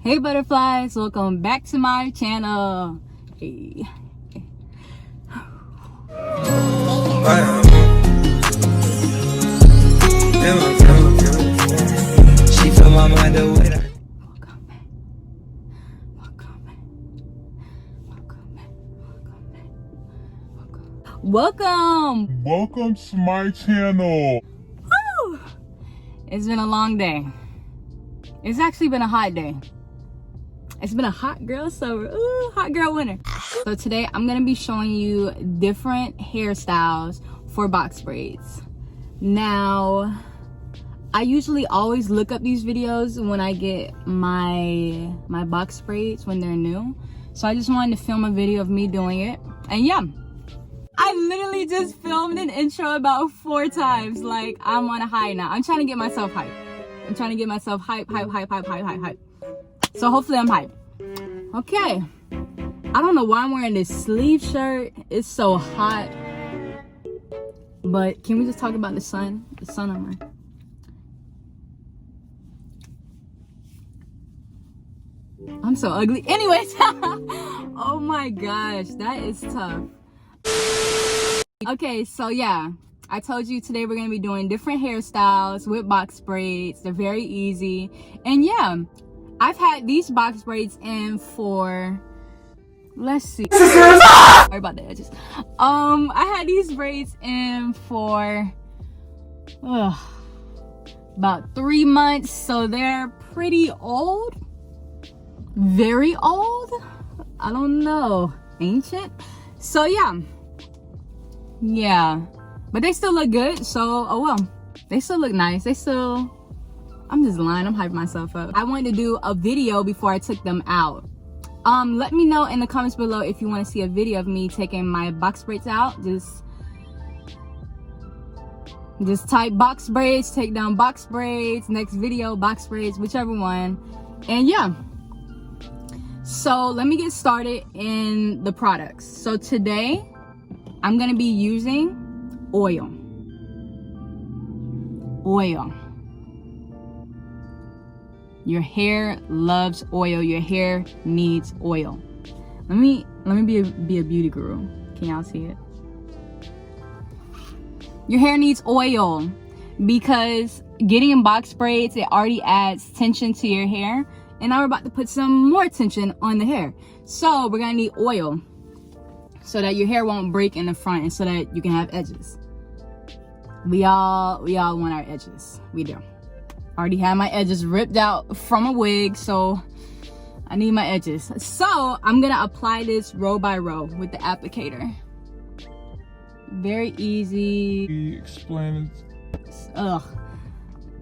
Hey butterflies, welcome back to my channel. Hey. She fill my mind up with her. Welcome to my channel. Woo! It's been a long day. It's actually been a hot day. It's been a hot girl summer. Ooh, hot girl winter. So today I'm gonna be showing you different hairstyles for box braids. Now, I usually always look up these videos when I get my box braids when they're new. So I just wanted to film a video of me doing it. And yeah, I literally just filmed an intro about 4 times. Like, I'm on a high now. I'm trying to get myself hype. I'm trying to get myself hype. So hopefully I'm hype. Okay. I don't know why I'm wearing this sleeve shirt. It's so hot. But can we just talk about the sun? The sun on my... I'm so ugly. Anyways. Oh my gosh. That is tough. Okay, so yeah. I told you today we're going to be doing different hairstyles with box braids. They're very easy. And yeah, I've had these box braids in for, let's see. Sorry about the edges. I had these braids in for about 3 months. So they're pretty old. Very old. I don't know. Ancient. So yeah. But they still look good, so, oh well. They still look nice. They still, I'm just lying. I'm hyping myself up. I wanted to do a video before I took them out. Let me know in the comments below if you want to see a video of me taking my box braids out. Just type box braids, take down box braids, next video, box braids, whichever one. And yeah. So let me get started in the products. So today, I'm going to be using oil. Your hair loves oil. Your hair needs oil. Let me be a beauty guru. Can y'all see it? Your hair needs oil because getting in box braids, it already adds tension to your hair, and now we're about to put some more tension on the hair. So we're gonna need oil so that your hair won't break in the front and so that you can have edges. We all want our edges. We do. Already have my edges ripped out from a wig, so I need my edges. So I'm gonna apply this row by row with the applicator. Very easy. Explain it. Ugh,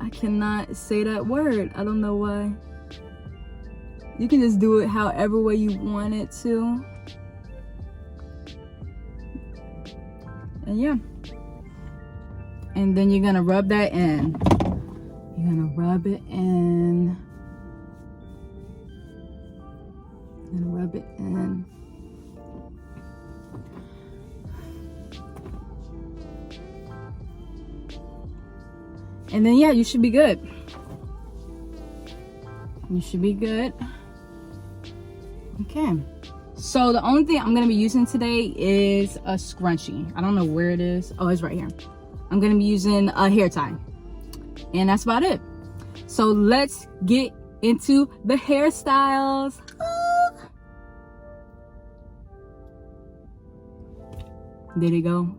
I cannot say that word. I don't know why. You can just do it however way you want it to. And yeah. And then you're gonna rub that in. You're gonna rub it in. You're gonna rub it in. And then yeah, you should be good. You should be good. Okay. So the only thing I'm gonna be using today is a scrunchie. I don't know where it is. Oh, it's right here. I'm gonna be using a hair tie. And that's about it. So let's get into the hairstyles. There you go.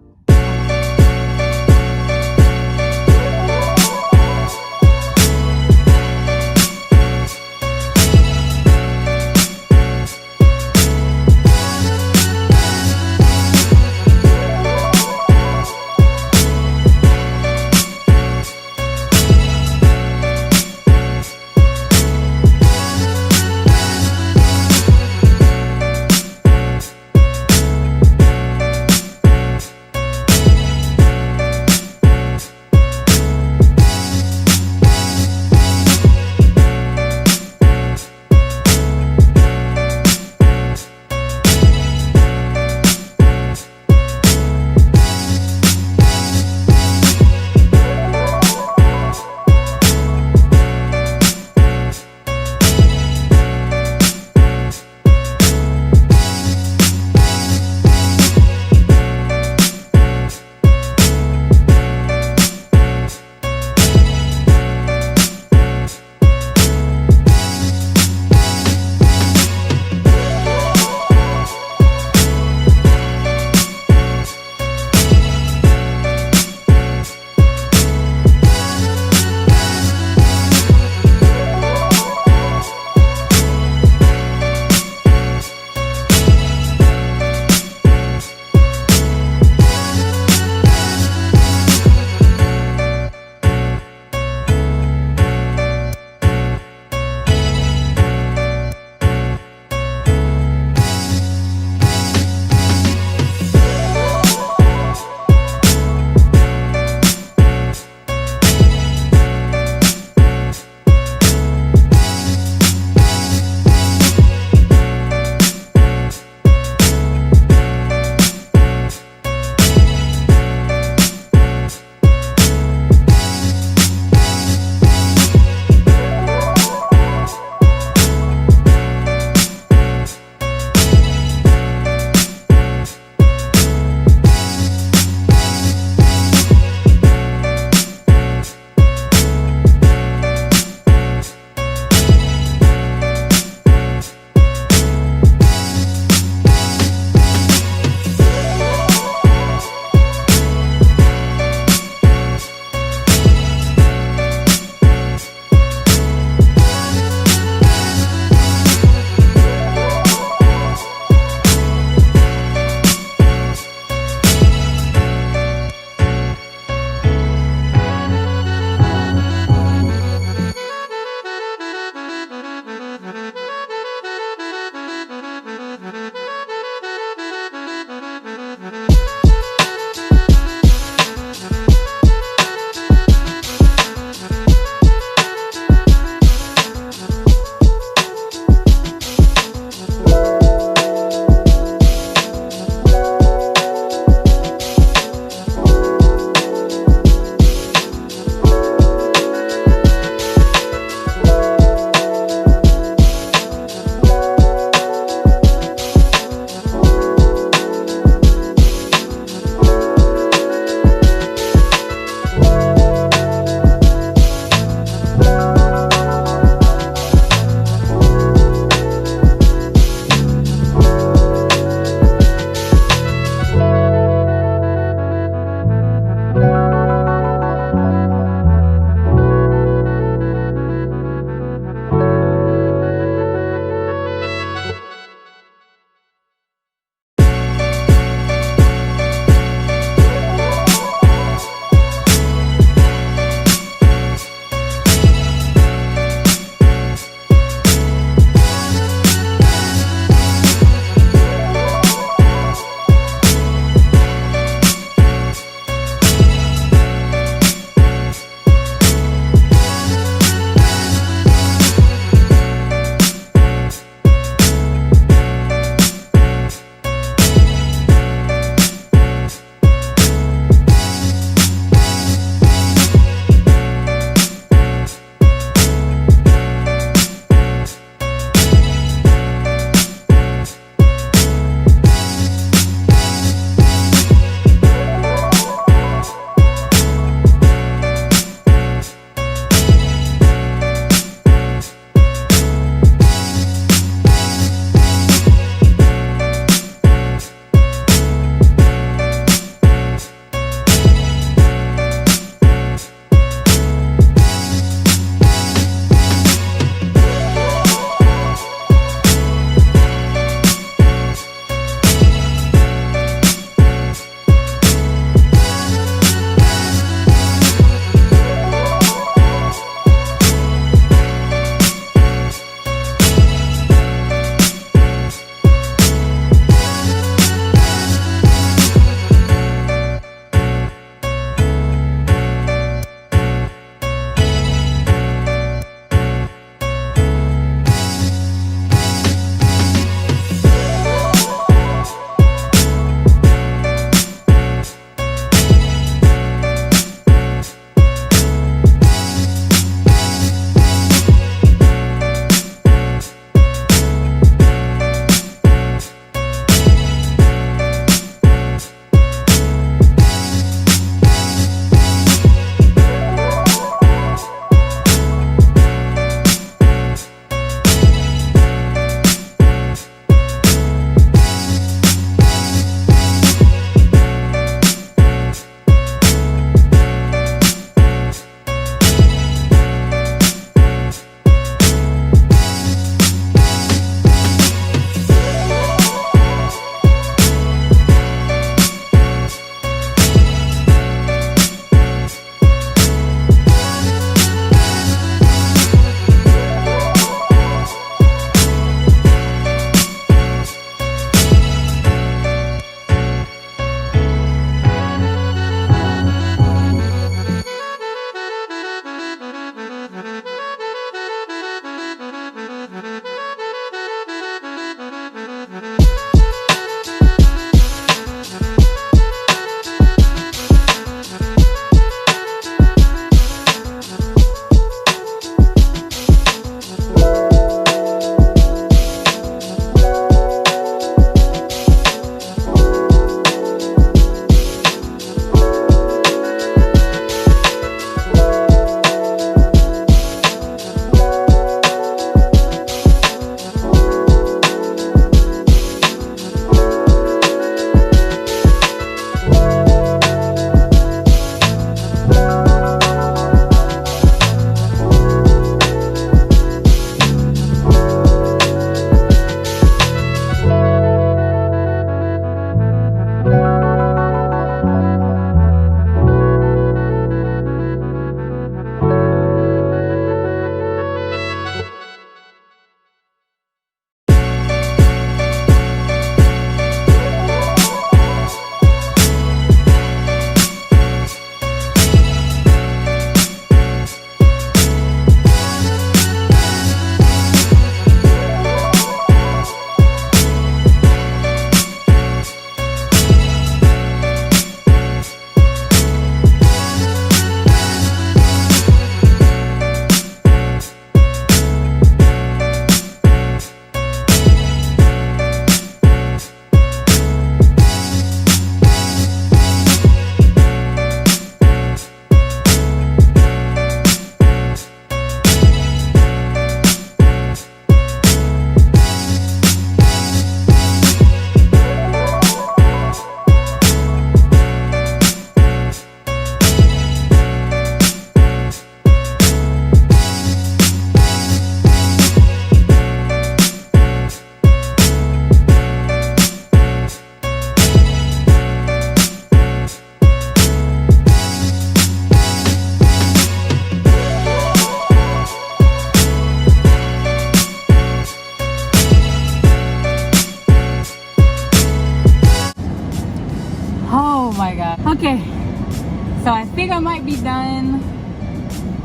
be done.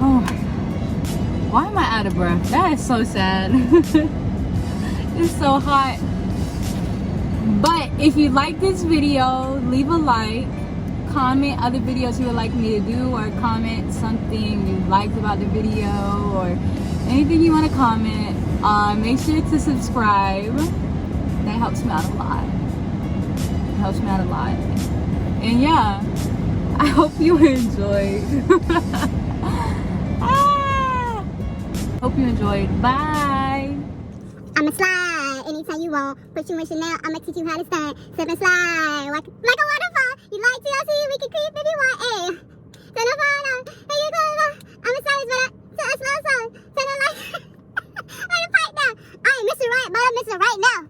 Oh my god. Why am I out of breath? That is so sad. It's so hot. But if you like this video, leave a like. Comment other videos you would like me to do, or comment something you liked about the video, or anything you want to comment. Make sure to subscribe. That helps me out a lot. It helps me out a lot. And yeah, I hope you enjoyed. Hope you enjoyed. Bye. I'ma slide anytime you want. Put you in Chanel, I'ma teach you how to stunt. Slip and slide like a waterfall. You like TLC, we can creep if you want. Ayy. Turn the phone on, hey you go. I'm a savage, but I slow. Turn the light like a pipe now. I ain't Mr. Right, but I'm Mr. Right now.